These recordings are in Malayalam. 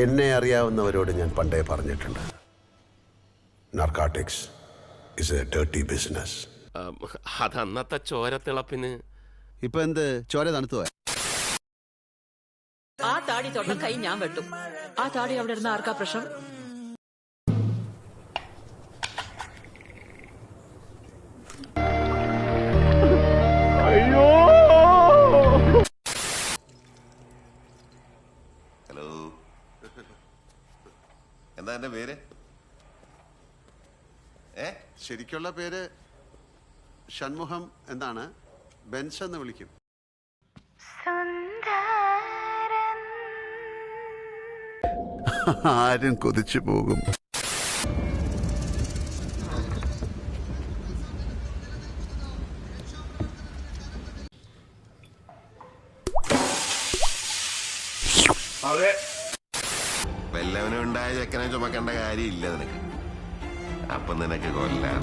എന്നെ അറിയാവുന്നവരോട് ഞാൻ പണ്ടേ പറഞ്ഞിട്ടുണ്ട്, narcotics is a dirty business. അതന്നത്തെ ചോരത്തിളപ്പിന് ഇപ്പൊ എന്ത് ചോര തണുത്തു? ആ താടി തൊട്ട കൈ ഞാൻ വെട്ടും. ആ താടി അവിടെ ഇരുന്ന ആർക്കാ പ്രശ്നം? ഹലോ, എന്താ എന്റെ പേര്? ശരിക്കുള്ള പേര് ഷൺമുഖം എന്നാണ്. ബെൻസ് എന്ന് വിളിക്കും. ആരും കൊതിച്ചു പോകും. വല്ലവനും ഉണ്ടായ ചെക്കനെ ചുമക്കേണ്ട കാര്യമില്ല നിനക്ക്. അപ്പൊ നിനക്ക് കൊല്ലാം.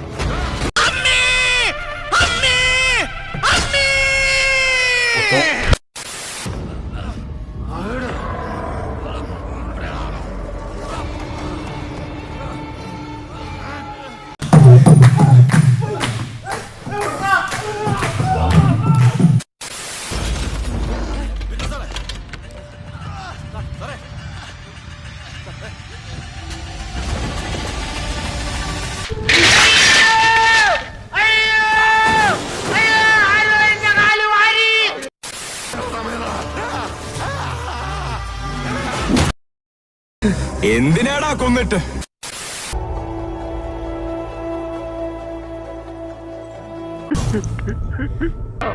എന്തിനാടാ കൊന്നിട്ട്?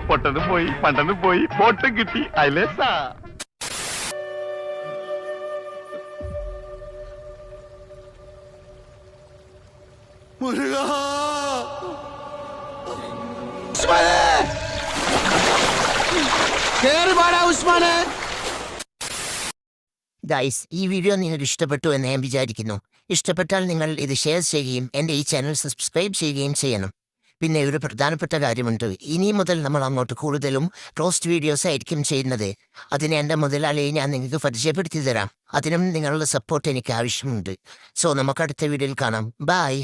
പൊട്ടനും പോയി, പണ്ടനും പോയി, ബോട്ടും കിട്ടി. അയലേസാ മുരുകാ, ഉസ്മാനെ. ഗൈസ്, ഈ വീഡിയോ നിങ്ങൾക്ക് ഇഷ്ടപ്പെട്ടു എന്ന് ഞാൻ വിചാരിക്കുന്നു. ഇഷ്ടപ്പെട്ടാൽ നിങ്ങൾ ഇത് ഷെയർ ചെയ്യുകയും എൻ്റെ ഈ ചാനൽ സബ്സ്ക്രൈബ് ചെയ്യുകയും ചെയ്യണം. പിന്നെ ഒരു പ്രധാനപ്പെട്ട കാര്യമുണ്ട്. ഇനി മുതൽ നമ്മൾ അങ്ങോട്ട് കൂടുതലും റോസ്റ്റ് വീഡിയോസ് ആയിരിക്കും ചെയ്യുന്നത്. അതിന് എൻ്റെ മുതലാളിയെ ഞാൻ നിങ്ങൾക്ക് പരിചയപ്പെടുത്തി തരാം. അതിനും നിങ്ങളുടെ സപ്പോർട്ട് എനിക്ക് ആവശ്യമുണ്ട്. സോ നമുക്ക് അടുത്ത വീഡിയോയിൽ കാണാം. ബൈ.